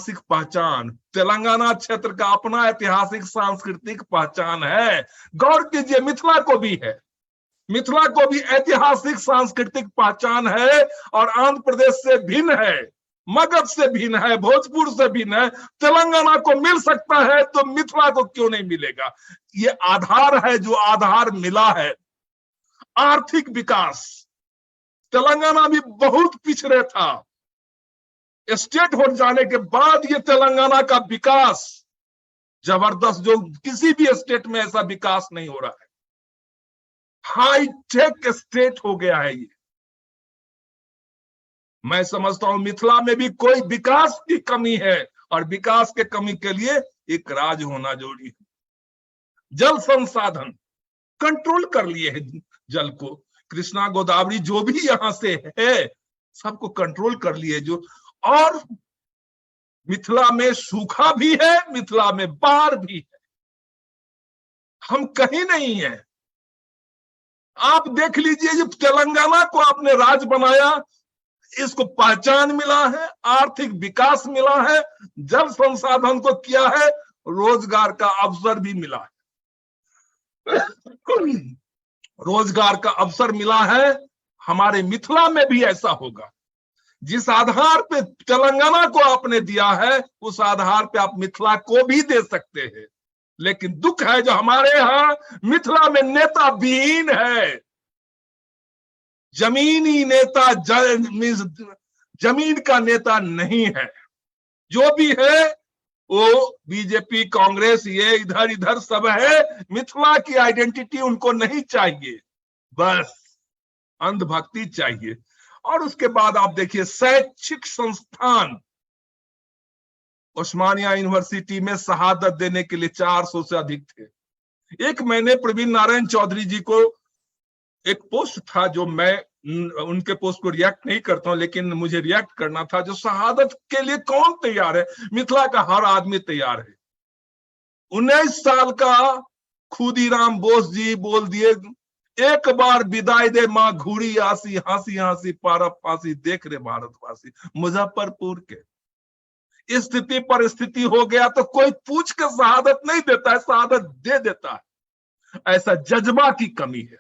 ऐतिहासिक पहचान, तेलंगाना क्षेत्र का अपना ऐतिहासिक सांस्कृतिक पहचान है। गौर कीजिए, मिथिला को भी है, मिथिला को भी ऐतिहासिक सांस्कृतिक पहचान है और आंध्र प्रदेश से भिन्न है, मगध से भिन्न है, भोजपुर से भिन्न है। तेलंगाना को मिल सकता है तो मिथिला को क्यों नहीं मिलेगा? ये आधार है, जो आधार मिला है। आर्थिक विकास, तेलंगाना भी बहुत पिछड़े था, स्टेट हो जाने के बाद ये तेलंगाना का विकास जबरदस्त, जो किसी भी स्टेट में ऐसा विकास नहीं हो रहा है। हाईटेक स्टेट हो गया है ये। मैं समझता हूं मिथिला में भी कोई विकास की कमी है, और विकास के कमी के लिए एक राज होना जरूरी है। जल संसाधन कंट्रोल कर लिए है, जल को, कृष्णा गोदावरी जो भी यहां से है सबको कंट्रोल कर लिए जो। और मिथिला में सूखा भी है, मिथिला में बाढ़ भी है, हम कहीं नहीं है। आप देख लीजिए, जब तेलंगाना को आपने राज्य बनाया, इसको पहचान मिला है, आर्थिक विकास मिला है, जल संसाधन को किया है, रोजगार का अवसर भी मिला है। रोजगार का अवसर मिला है, हमारे मिथिला में भी ऐसा होगा। जिस आधार पे तेलंगाना को आपने दिया है, उस आधार पे आप मिथिला को भी दे सकते हैं। लेकिन दुख है जो हमारे यहां मिथिला में नेता विहीन है। जमीनी नेता, जमीन का नेता नहीं है। जो भी है वो बीजेपी, कांग्रेस, ये इधर इधर सब है। मिथिला की आइडेंटिटी उनको नहीं चाहिए, बस अंधभक्ति चाहिए। और उसके बाद आप देखिए, शैक्षिक संस्थान, उस्मानिया यूनिवर्सिटी में शहादत देने के लिए 400 से अधिक थे। एक मैंने प्रवीण नारायण चौधरी जी को, एक पोस्ट था जो मैं उनके पोस्ट को रिएक्ट नहीं करता हूं, लेकिन मुझे रिएक्ट करना था, जो शहादत के लिए कौन तैयार है? मिथिला का हर आदमी तैयार है। 19 साल का खुदीराम बोस जी बोल दिए, एक बार विदाई दे माँ घूरी आसी, हंसी हंसी पारब फांसी, देख रहे भारतवासी। मुजफ्फरपुर के स्थिति परिस्थिति हो गया तो कोई पूछ के शहादत नहीं देता है, शहादत दे देता है। ऐसा जज्बा की कमी है।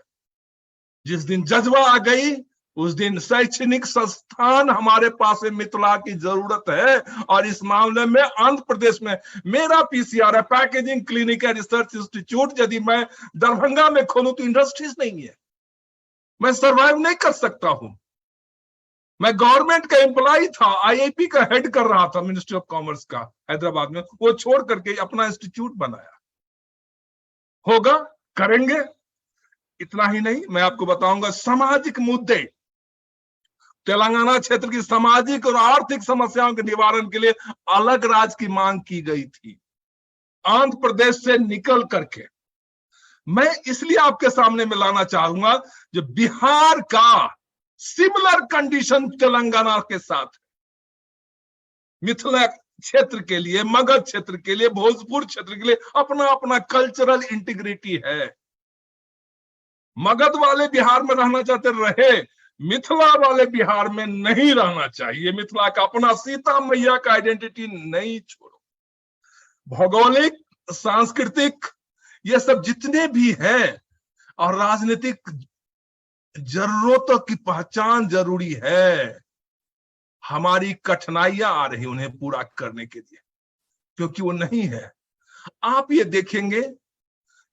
जिस दिन जज्बा आ गई, उस दिन शैक्षणिक संस्थान हमारे पास में मिथिला की जरूरत है। और इस मामले में आंध्र प्रदेश में मेरा पीसीआर है, पैकेजिंग क्लिनिक है, रिसर्च इंस्टीट्यूट। यदि मैं दरभंगा में खोलूं तो इंडस्ट्रीज नहीं है, मैं सरवाइव नहीं कर सकता हूं। मैं गवर्नमेंट का एम्प्लॉय था, आईआईपी का हेड कर रहा था, मिनिस्ट्री ऑफ कॉमर्स का हैदराबाद में, वो छोड़ करके अपना इंस्टीट्यूट बनाया। होगा, करेंगे। इतना ही नहीं, मैं आपको बताऊंगा सामाजिक मुद्दे, तेलंगाना क्षेत्र की सामाजिक और आर्थिक समस्याओं के निवारण के लिए अलग राज्य की मांग की गई थी, आंध्र प्रदेश से निकल करके। मैं इसलिए आपके सामने में लाना चाहूंगा, जो बिहार का सिमिलर कंडीशन तेलंगाना के साथ, मिथिला क्षेत्र के लिए, मगध क्षेत्र के लिए, भोजपुर क्षेत्र के लिए अपना अपना कल्चरल इंटीग्रिटी है। मगध वाले बिहार में रहना चाहते रहे, मिथिला वाले बिहार में नहीं रहना चाहिए। मिथिला का अपना सीता मैया का आइडेंटिटी नहीं छोड़ो। भौगोलिक, सांस्कृतिक, ये सब जितने भी हैं, और राजनीतिक जरूरतों की पहचान जरूरी है। हमारी कठिनाइयां आ रही उन्हें पूरा करने के लिए, क्योंकि वो नहीं है। आप ये देखेंगे,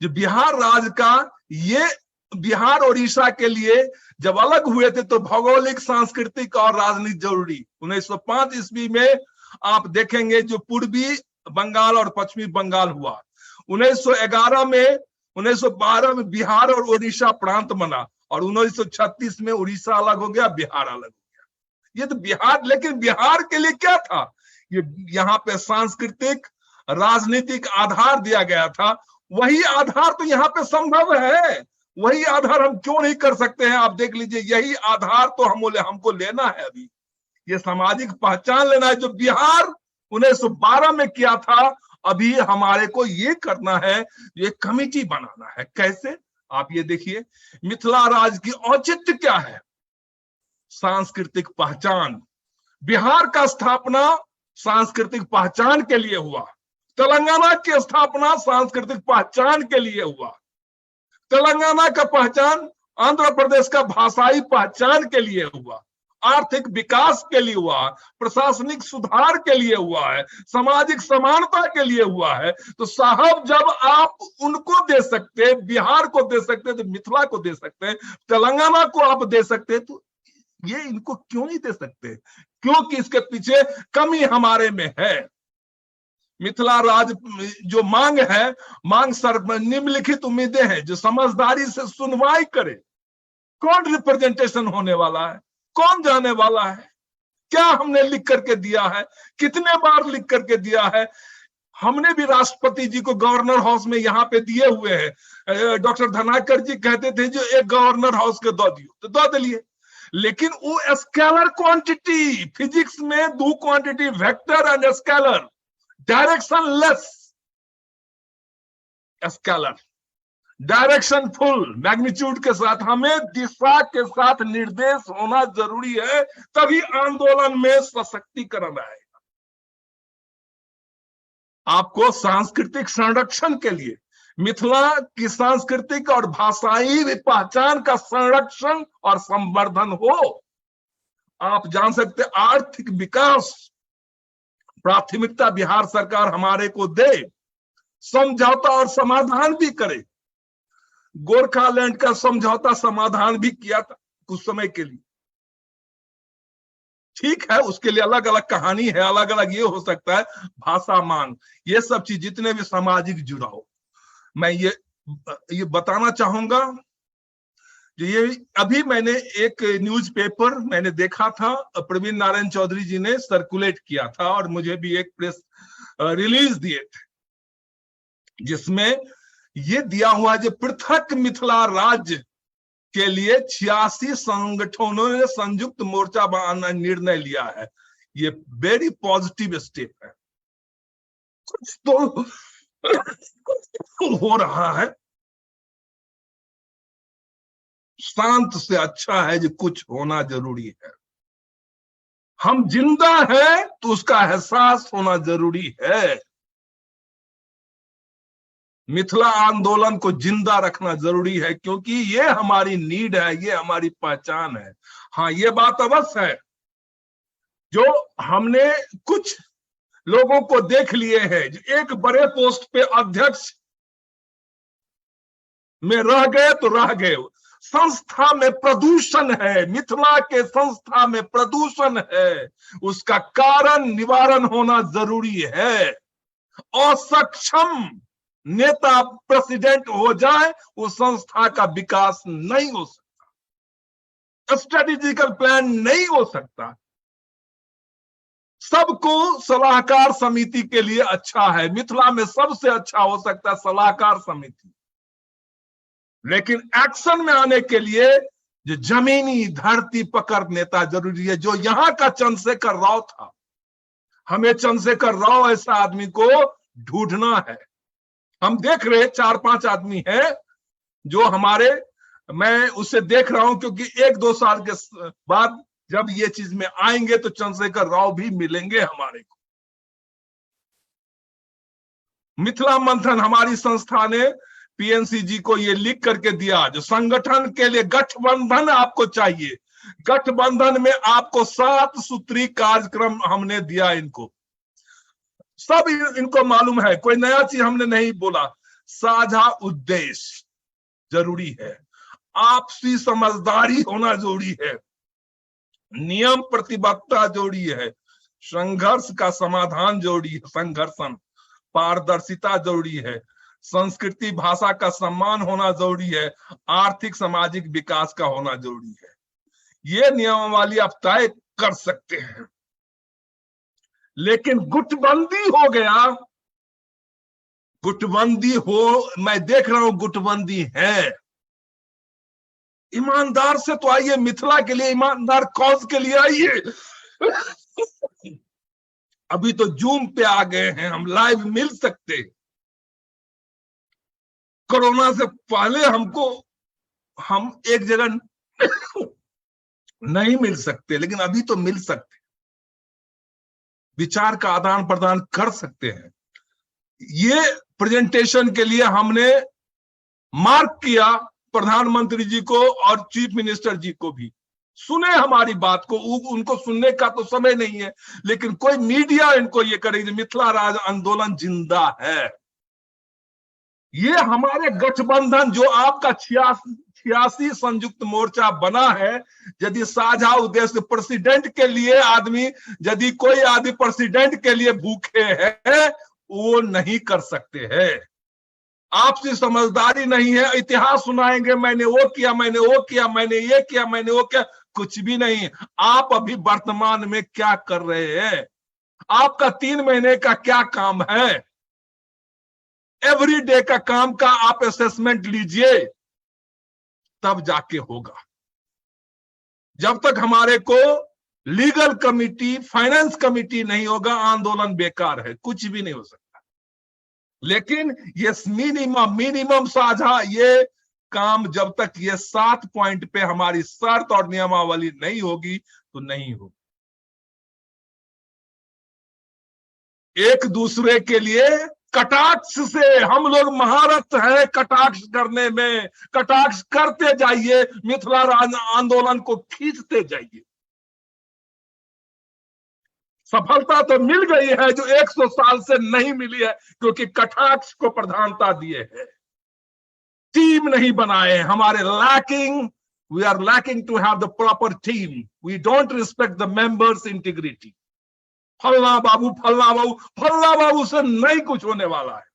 जो बिहार राज्य का, ये बिहार उड़ीसा के लिए जब अलग हुए थे तो भौगोलिक, सांस्कृतिक और राजनीति जरूरी। 1905 ईस्वी में आप देखेंगे जो पूर्वी बंगाल और पश्चिमी बंगाल हुआ। 1911 में, 1912 में बिहार और उड़ीसा प्रांत बना, और 1936 में उड़ीसा अलग हो गया, बिहार अलग हो गया। ये तो बिहार, लेकिन बिहार के लिए क्या था? ये यहाँ पे सांस्कृतिक, राजनीतिक आधार दिया गया था। वही आधार तो यहाँ पे संभव है, वही आधार हम क्यों नहीं कर सकते हैं? आप देख लीजिए, यही आधार तो हमको लेना है। अभी ये सामाजिक पहचान लेना है, जो बिहार 1912 में किया था। अभी हमारे को ये करना है, ये कमेटी बनाना है। कैसे? आप ये देखिए, मिथिला राज्य की औचित्य क्या है? सांस्कृतिक पहचान। बिहार का स्थापना सांस्कृतिक पहचान के लिए हुआ। तेलंगाना की स्थापना सांस्कृतिक पहचान के लिए हुआ। तेलंगाना का पहचान आंध्र प्रदेश का भाषाई पहचान के लिए हुआ, आर्थिक विकास के लिए हुआ, प्रशासनिक सुधार के लिए हुआ है, सामाजिक समानता के लिए हुआ है। तो साहब जब आप उनको दे सकते, बिहार को दे सकते, तो मिथिला को दे सकते, तेलंगाना को आप दे सकते, तो ये इनको क्यों नहीं दे सकते? क्योंकि इसके पीछे कमी हमारे में है। मिथिला राज जो मांग है, मांग सर निम्नलिखित उम्मीदें हैं जो समझदारी से सुनवाई करे। कौन रिप्रेजेंटेशन होने वाला है, कौन जाने वाला है, क्या हमने लिख करके दिया है, कितने बार लिख करके दिया है। हमने भी राष्ट्रपति जी को गवर्नर हाउस में यहाँ पे दिए हुए हैं। डॉक्टर धनाकर जी कहते थे जो एक गवर्नर हाउस के दो दियो, तो दो दिए, लेकिन वो स्केलर क्वांटिटी, फिजिक्स में दो quantity, vector and scalar, direction less scalar, direction full magnitude के साथ, हमें दिशा के साथ निर्देश होना जरूरी है, तभी आंदोलन में सशक्तिकरण आएगा। आपको सांस्कृतिक संरक्षण के लिए मिथिला की सांस्कृतिक और भाषाई पहचान का संरक्षण और संवर्धन हो। आप जान सकते, आर्थिक विकास प्राथमिकता बिहार सरकार हमारे को दे, समझौता और समाधान भी करे। गोरखालैंड का समझौता समाधान भी किया था कुछ समय के लिए, ठीक है, उसके लिए अलग अलग कहानी है, अलग अलग ये हो सकता है, भाषा मांग, ये सब चीज जितने भी सामाजिक जुड़ाव, मैं ये बताना चाहूंगा। जो ये अभी मैंने एक न्यूज़पेपर मैंने देखा था, प्रवीण नारायण चौधरी जी ने सर्कुलेट किया था और मुझे भी एक प्रेस रिलीज दिए थे, जिसमें ये दिया हुआ जो पृथक मिथिला राज्य के लिए 86 संगठनों ने संयुक्त मोर्चा बनाना निर्णय लिया है। ये वेरी पॉजिटिव स्टेप है। कुछ तो हो रहा है, शांत से अच्छा है जो कुछ होना जरूरी है। हम जिंदा हैं तो उसका एहसास होना जरूरी है। मिथिला आंदोलन को जिंदा रखना जरूरी है, क्योंकि ये हमारी नीड है, ये हमारी पहचान है। हाँ, ये बात अवश्य है, जो हमने कुछ लोगों को देख लिए हैं जो एक बड़े पोस्ट पे अध्यक्ष में रह गए तो रह गए। संस्था में प्रदूषण है, मिथिला के संस्था में प्रदूषण है, उसका कारण निवारण होना जरूरी है। असक्षम नेता प्रेसिडेंट हो जाए, उस संस्था का विकास नहीं हो सकता, स्ट्रेटेजिकल प्लान नहीं हो सकता। सबको सलाहकार समिति के लिए अच्छा है, मिथिला में सबसे अच्छा हो सकता है सलाहकार समिति, लेकिन एक्शन में आने के लिए जो जमीनी धरती पकड़ नेता जरूरी है। जो यहां का चंद्रशेखर राव था, हमें चंद्रशेखर राव ऐसा आदमी को ढूंढना है। हम देख रहे 4-5 आदमी हैं जो हमारे, मैं उसे देख रहा हूं, क्योंकि 1-2 साल के बाद जब ये चीज में आएंगे तो चंद्रशेखर राव भी मिलेंगे हमारे को। मिथिला मंथन हमारी संस्था ने पीएनसी जी को ये लिख करके दिया, जो संगठन के लिए गठबंधन आपको चाहिए, गठबंधन में आपको 7 सूत्री कार्यक्रम हमने दिया इनको, सब इनको मालूम है, कोई नया चीज हमने नहीं बोला। साझा उद्देश्य जरूरी है, आपसी समझदारी होना जरूरी है, नियम प्रतिबद्धता जरूरी है, संघर्ष का समाधान जरूरी है, संघर्षण, पारदर्शिता जरूरी है, संस्कृति भाषा का सम्मान होना जरूरी है, आर्थिक सामाजिक विकास का होना जरूरी है। ये नियमावली आप तय कर सकते हैं, लेकिन गुटबंदी हो गया, गुटबंदी हो, मैं देख रहा हूं गुटबंदी है। ईमानदार से तो आइए, मिथिला के लिए ईमानदार कॉज के लिए आइए। अभी तो जूम पे आ गए हैं, हम लाइव मिल सकते। कोरोना से पहले हम एक जगह नहीं मिल सकते, लेकिन अभी तो मिल सकते। विचार का आदान प्रदान कर सकते हैं। ये प्रेजेंटेशन के लिए हमने मार्क किया प्रधानमंत्री जी को और चीफ मिनिस्टर जी को भी, सुने हमारी बात को। उनको सुनने का तो समय नहीं है, लेकिन कोई मीडिया इनको ये करेगी मिथिला राज आंदोलन जिंदा है। ये हमारे गठबंधन जो आपका 86 संयुक्त मोर्चा बना है, यदि साझा उद्देश्य प्रेसिडेंट के लिए आदमी, यदि कोई आदमी प्रेसिडेंट के लिए भूखे हैं, वो नहीं कर सकते हैं। आपसी समझदारी नहीं है, इतिहास सुनाएंगे मैंने वो किया, मैंने वो किया, मैंने ये किया, मैंने वो किया, कुछ भी नहीं। आप अभी वर्तमान में क्या कर रहे हैं, आपका 3 महीने का क्या काम है, एवरी डे का काम का आप असेसमेंट लीजिए, तब जाके होगा। जब तक हमारे को लीगल कमिटी, फाइनेंस कमिटी नहीं होगा, आंदोलन बेकार है, कुछ भी नहीं हो सकता। लेकिन ये मिनिमम साझा ये काम जब तक ये 7 पॉइंट पे हमारी शर्त और नियमावली नहीं होगी तो नहीं होगी। एक दूसरे के लिए कटाक्ष से, हम लोग महारत है कटाक्ष करने में, कटाक्ष करते जाइए, मिथिला राज आंदोलन को खींचते जाइए। सफलता तो मिल गई है जो 100 साल से नहीं मिली है, क्योंकि कटाक्ष को प्रधानता दिए है, टीम नहीं बनाए हमारे। We are lacking to have the proper team, we don't respect the members integrity. फलना बाबू से नहीं कुछ होने वाला है।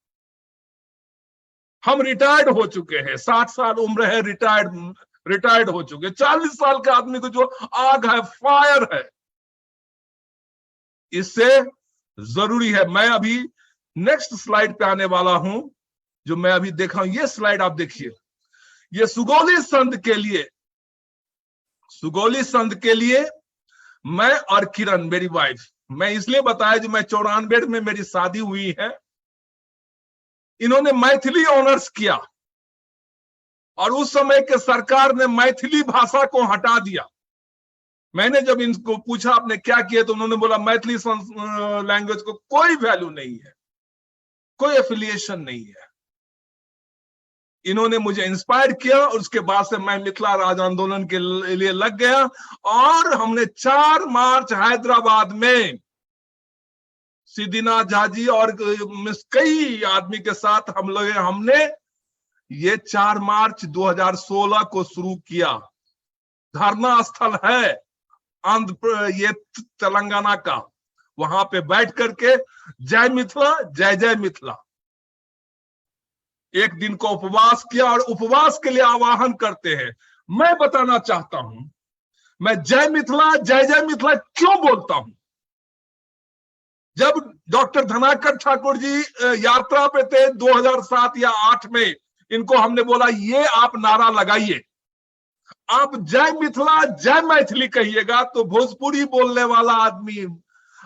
हम रिटायर्ड हो चुके हैं, 60 साल उम्र है, रिटायर्ड हो चुके। 40 साल के आदमी को जो आग है, फायर है, इससे जरूरी है। मैं अभी नेक्स्ट स्लाइड पे आने वाला हूं, जो मैं अभी देखा हूं। ये स्लाइड आप देखिए, ये सुगौली संघ के लिए मैं और किरण मेरी वाइफ, मैं इसलिए बताया जो मैं 94 में मेरी शादी हुई है। इन्होंने मैथिली ऑनर्स किया और उस समय के सरकार ने मैथिली भाषा को हटा दिया। मैंने जब इनको पूछा आपने क्या किया, तो उन्होंने बोला मैथिली लैंग्वेज को कोई वैल्यू नहीं है, कोई एफिलिएशन नहीं है। इन्होंने मुझे इंस्पायर किया और उसके बाद से मैं मिथिला राज आंदोलन के लिए लग गया। और हमने 4 मार्च हैदराबाद में सिद्धिनाथ झा जी और कई आदमी के साथ हमने ये 4 मार्च 2016 को शुरू किया। धरना स्थल है ये तेलंगाना का, वहां पे बैठ करके जय मिथिला, जय जय मिथिला। एक दिन को उपवास किया और उपवास के लिए आह्वान करते हैं। मैं बताना चाहता हूं, मैं जय मिथिला, जय जय मिथिला क्यों बोलता हूं। जब डॉक्टर धनाकर ठाकुर जी यात्रा पे थे 2007 या 8 में, इनको हमने बोला ये आप नारा लगाइए, आप जय मिथिला जय मैथिली कहिएगा तो भोजपुरी बोलने वाला आदमी,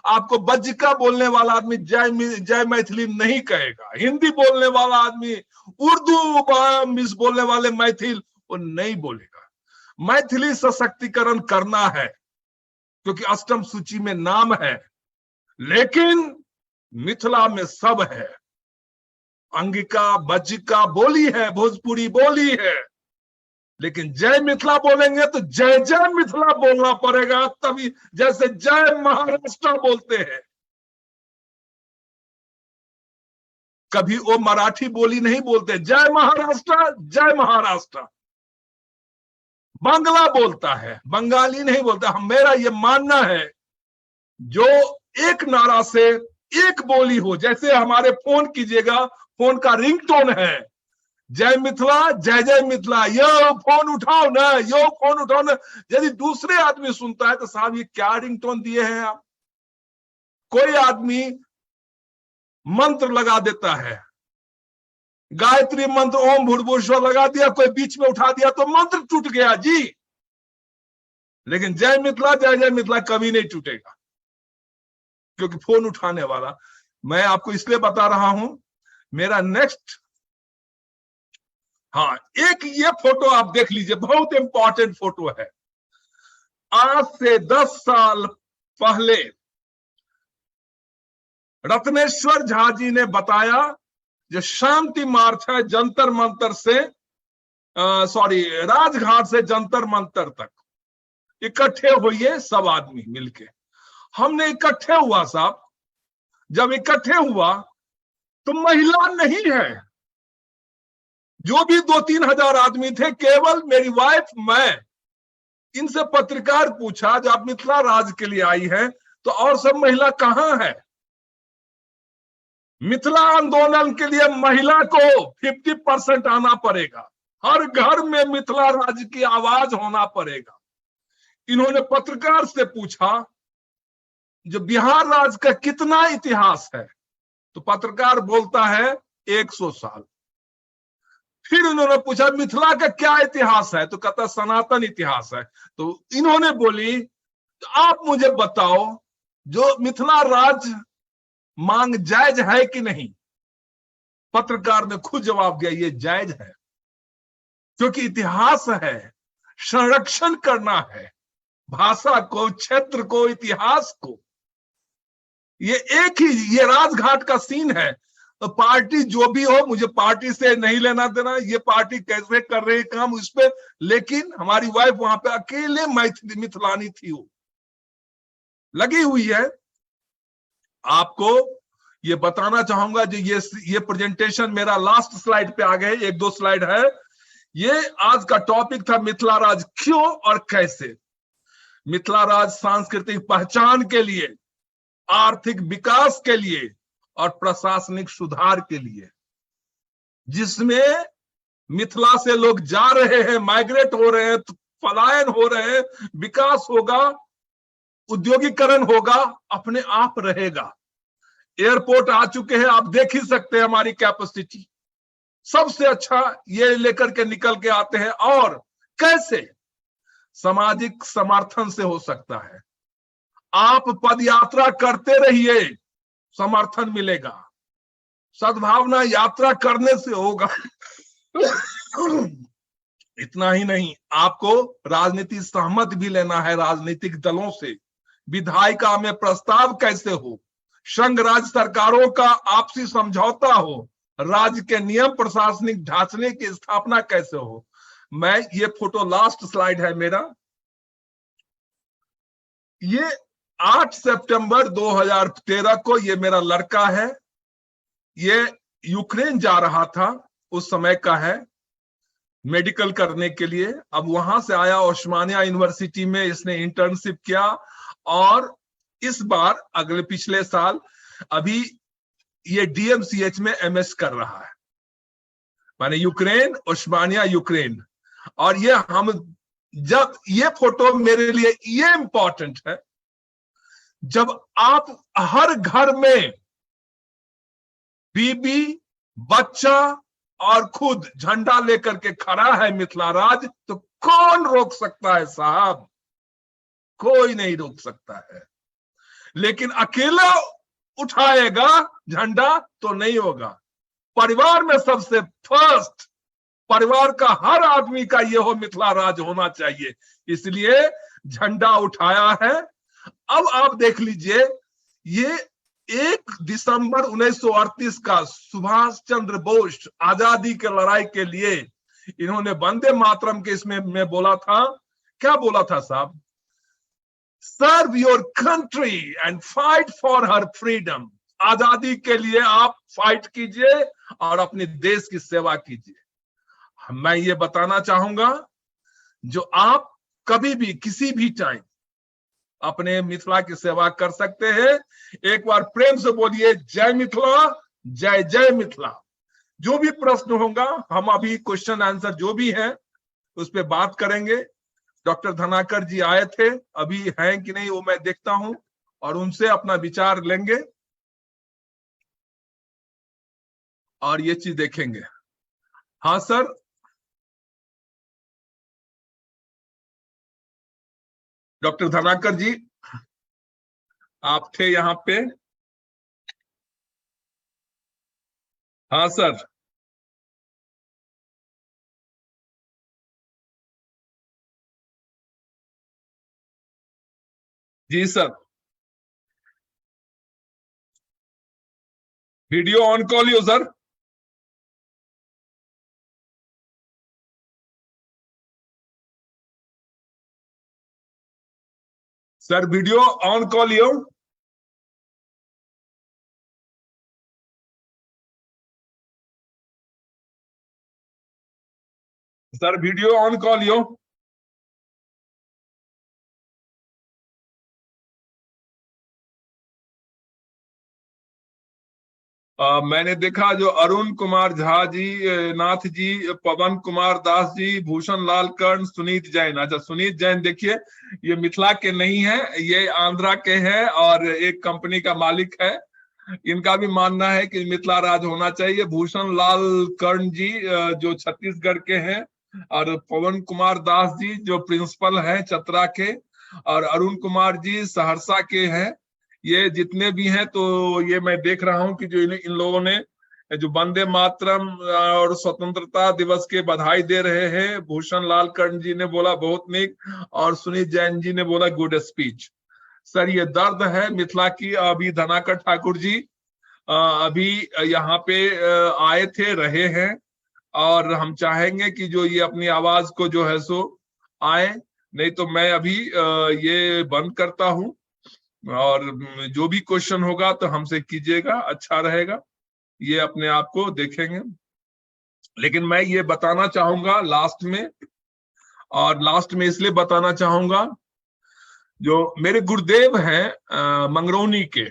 आपको बज्जिका बोलने वाला आदमी जय मैथिली नहीं कहेगा। हिंदी बोलने वाला आदमी, उर्दू मिस बोलने वाले मैथिल, वो नहीं बोलेगा। मैथिली सशक्तिकरण करना है क्योंकि अष्टम सूची में नाम है, लेकिन मिथिला में सब है। अंगिका, बज्जिका बोली है, भोजपुरी बोली है, लेकिन जय मिथिला बोलेंगे तो जय जय मिथिला बोलना पड़ेगा, तभी। जैसे जय महाराष्ट्र बोलते हैं, कभी वो मराठी बोली नहीं बोलते, जय महाराष्ट्र जय महाराष्ट्र। बांग्ला बोलता है, बंगाली नहीं बोलता। मेरा ये मानना है जो एक नारा से एक बोली हो, जैसे हमारे फोन कीजिएगा, फोन का रिंगटोन है जय मिथिला जय जय मिथिला, यो फोन उठाओ ना, यो फोन उठाओ ना। यदि दूसरे आदमी सुनता है तो साहब ये क्या रिंगटोन दिए हैं आप। कोई आदमी मंत्र लगा देता है, गायत्री मंत्र ओम भूर्भुवस्सुवः लगा दिया, कोई बीच में उठा दिया तो मंत्र टूट गया जी। लेकिन जय मिथिला कभी नहीं टूटेगा, क्योंकि फोन उठाने वाला। मैं आपको इसलिए बता रहा हूं, मेरा नेक्स्ट, हाँ, एक ये फोटो आप देख लीजिए, बहुत इंपॉर्टेंट फोटो है। आज से 10 साल पहले रत्नेश्वर झा जी ने बताया जो शांति मार्च है जंतर मंतर से राजघाट से जंतर मंतर तक इकट्ठे होइए सब आदमी मिलके। हमने इकट्ठे हुआ साहब, जब इकट्ठे हुआ तो महिला नहीं है, जो भी 2-3 हजार आदमी थे केवल मेरी वाइफ, मैं। इनसे पत्रकार पूछा जब आप मिथिला राज के लिए आई है तो और सब महिला कहां है? मिथिला आंदोलन के लिए महिला को 50% आना पड़ेगा, हर घर में मिथिला राज की आवाज होना पड़ेगा। इन्होंने पत्रकार से पूछा जो बिहार राज्य का कितना इतिहास है, तो पत्रकार बोलता है 100 साल। फिर उन्होंने पूछा मिथिला का क्या इतिहास है, तो कहता सनातन इतिहास है। तो इन्होंने बोली तो आप मुझे बताओ जो मिथिला राज मांग जायज है कि नहीं? पत्रकार ने खुद जवाब दिया ये जायज है, क्योंकि इतिहास है, संरक्षण करना है भाषा को, क्षेत्र को, इतिहास को। ये एक ही ये राजघाट का सीन है। तो पार्टी जो भी हो, मुझे पार्टी से नहीं लेना देना, ये पार्टी कैसे कर रही है काम उस पर, लेकिन हमारी वाइफ वहां पे अकेले मिथिलानी थी, वो लगी हुई है। आपको ये बताना चाहूंगा जो ये प्रेजेंटेशन मेरा लास्ट स्लाइड पे आ गए, 1-2 स्लाइड है। ये आज का टॉपिक था मिथिला राज क्यों और कैसे। मिथिला राज सांस्कृतिक पहचान के लिए, आर्थिक विकास के लिए और प्रशासनिक सुधार के लिए, जिसमें मिथिला से लोग जा रहे हैं, माइग्रेट हो रहे हैं, पलायन हो रहे हैं, विकास होगा, उद्योगीकरण होगा, अपने आप रहेगा। एयरपोर्ट आ चुके हैं, आप देख ही सकते हैं हमारी कैपेसिटी, सबसे अच्छा ये लेकर के निकल के आते हैं। और कैसे? सामाजिक समर्थन से हो सकता है। आप पदयात्रा करते रहिए, समर्थन मिलेगा। सद्भावना यात्रा करने से होगा। इतना ही नहीं, आपको राजनीति सहमत भी लेना है राजनीतिक दलों से। विधायिका में प्रस्ताव कैसे हो, संघ राज्य सरकारों का आपसी समझौता हो, राज्य के नियम प्रशासनिक ढांचे की स्थापना कैसे हो। मैं ये फोटो लास्ट स्लाइड है मेरा, ये 8 सितंबर 2013 को ये मेरा लड़का है, ये यूक्रेन जा रहा था उस समय का है, मेडिकल करने के लिए। अब वहां से आया, ओस्मानिया यूनिवर्सिटी में इसने इंटर्नशिप किया, और इस बार पिछले साल अभी ये डीएमसीएच में एमएस कर रहा है, माने यूक्रेन, ओस्मानिया यूक्रेन। और ये हम जब ये फोटो मेरे लिए ये इंपॉर्टेंट है, जब आप हर घर में बीबी, बच्चा और खुद झंडा लेकर के खड़ा है मिथिला राज, तो कौन रोक सकता है साहब? कोई नहीं रोक सकता है। लेकिन अकेला उठाएगा झंडा तो नहीं होगा। परिवार में सबसे फर्स्ट, परिवार का हर आदमी का ये हो मिथिला राज होना चाहिए, इसलिए झंडा उठाया है। अब आप देख लीजिए, ये 1 दिसंबर 1938 का सुभाष चंद्र बोस आजादी के लड़ाई के लिए इन्होंने वंदे मातरम के इसमें मैं बोला था, क्या बोला था साहब? Serve your country and fight for her freedom. आजादी के लिए आप फाइट कीजिए और अपने देश की सेवा कीजिए। मैं ये बताना चाहूंगा, जो आप कभी भी किसी भी टाइम अपने मिथिला की सेवा कर सकते हैं। एक बार प्रेम से बोलिए जय मिथिला, जय जय मिथिला। जो भी प्रश्न होगा, हम अभी क्वेश्चन आंसर जो भी है उस पर बात करेंगे। डॉक्टर धनाकर जी आए थे, अभी हैं कि नहीं वो मैं देखता हूं, और उनसे अपना विचार लेंगे और ये चीज देखेंगे। हाँ सर, डॉक्टर धनाकर जी आप थे यहाँ पे? हाँ सर। जी सर। वीडियो ऑन कॉलियो सर। सर वीडियो ऑन कॉलियो। सर वीडियो ऑन कॉलियो। मैंने देखा जो अरुण कुमार झा जी, नाथ जी, पवन कुमार दास जी, भूषण लाल कर्ण, सुनीत जैन। अच्छा सुनीत जैन देखिए ये मिथिला के नहीं है, ये आंध्रा के हैं और एक कंपनी का मालिक है। इनका भी मानना है कि मिथिला राज होना चाहिए। भूषण लाल कर्ण जी जो छत्तीसगढ़ के हैं, और पवन कुमार दास जी जो प्रिंसिपल हैं चतरा के, और अरुण कुमार जी सहरसा के हैं। ये जितने भी हैं, तो ये मैं देख रहा हूं कि जो इन लोगों ने जो वंदे मातरम और स्वतंत्रता दिवस के बधाई दे रहे हैं। भूषण लाल कर्ण जी ने बोला बहुत निक, और सुनीत जैन जी ने बोला गुड स्पीच। सर ये दर्द है मिथिला की। अभी धनाकर ठाकुर जी अभी यहाँ पे आए थे, रहे हैं, और हम चाहेंगे कि जो ये अपनी आवाज को जो है सो आए। नहीं तो मैं अभी ये बंद करता हूं, और जो भी क्वेश्चन होगा तो हमसे कीजिएगा, अच्छा रहेगा, ये अपने आप को देखेंगे। लेकिन मैं ये बताना चाहूंगा लास्ट में, और लास्ट में इसलिए बताना चाहूंगा, जो मेरे गुरुदेव हैं मंगरौनी के,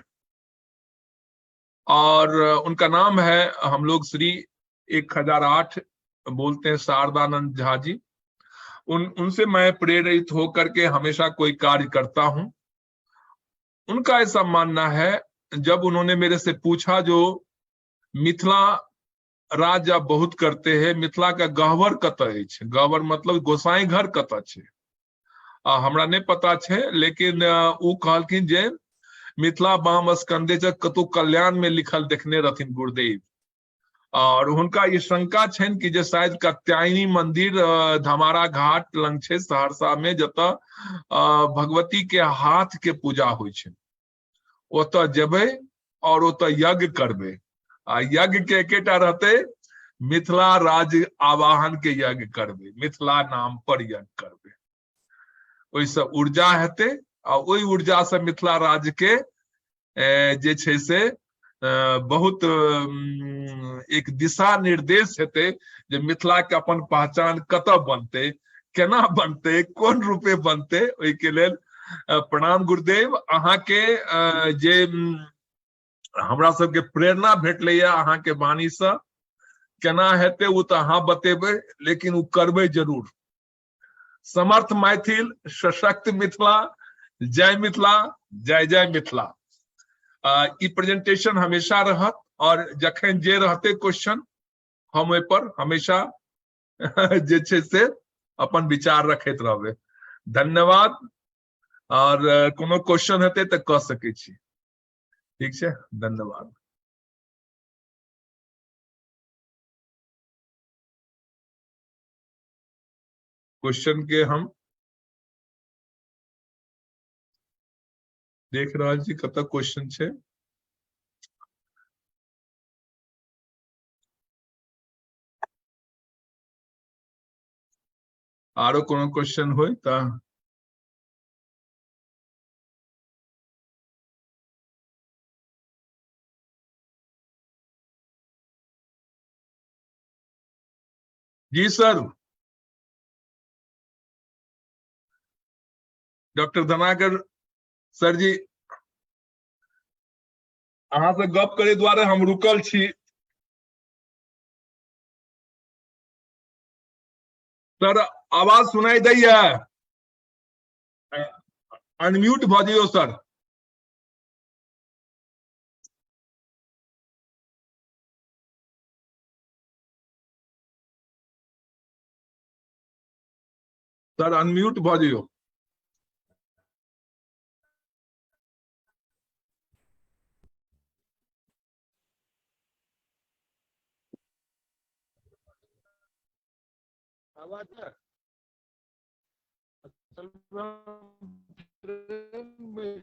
और उनका नाम है, हम लोग श्री 1008 बोलते हैं, शारदानंद झा जी। उनसे मैं प्रेरित होकर के हमेशा कोई कार्य करता हूं। उनका ऐसा मानना है, जब उन्होंने मेरे से पूछा जो मिथिला राज आप बहुत करते हैं, मिथिला का गहवर कतऽ अछि, गहवर मतलब गोसाई घर कतऽ छै, हमरा नहीं पता छै, लेकिन वो कहलखिन जे मिथिला बाम स्कंदे च कतौ कल्याण में लिखल देखने रहथिन गुरुदेव। और उनका ये शंका छन कि जे शायद कात्यायनी मंदिर धमारा घाट लंग छै सहरसा में, जतऽ भगवती के हाथ के पूजा होइ छै। ओतऽ जेबै और ओतऽ यज्ञ करबै, आ यज्ञ के एकेटा रहते, मिथिला राज आवाहन के यज्ञ करबै, मिथिला नाम पर यज्ञ करबै। ओइसँ ऊर्जा हेतै, आ ओहि ऊर्जा से मिथिला राज के जे छै से बहुत एक दिशा निर्देश हेतै, जे मिथिला के अपन पहचान कतऽ बनतै, केना बनतै, कोन रूपे बनतै। ओहि के लेल प्रणाम गुरुदेव। अहाँ के जे हमरा सबके प्रेरणा भेटलैए अहाँ के वाणी से, केना हेतै वो तो अहाँ बतेबै, लेकिन वो करबै जरूर। समर्थ मैथिल, सशक्त मिथिला, जय मिथिला, जय जय मिथिला। ई प्रेजेंटेशन हमेशा रहत, और जखन जे रहते क्वेश्चन हम ओहि पर हमेशा जे छै से अपन विचार रखैत रहबै। धन्यवाद। और कोनो क्वेश्चन हेतै तऽ कह सकै छी। ठीक छै, धन्यवाद। क्वेश्चन के हम देख रहल छी कतऽ क्वेश्चन छै। आरो कोनो क्वेश्चन होय तऽ जी सर। डॉक्टर धनाकर सर जी, अहाँ से गप करे दुआरे हम रुकल छी। सर आवाज सुनाई दैया? अनम्यूट भ जइयो सर। सर अनम्यूट भ जइयो। आवाज है? असल में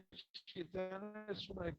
सुनाई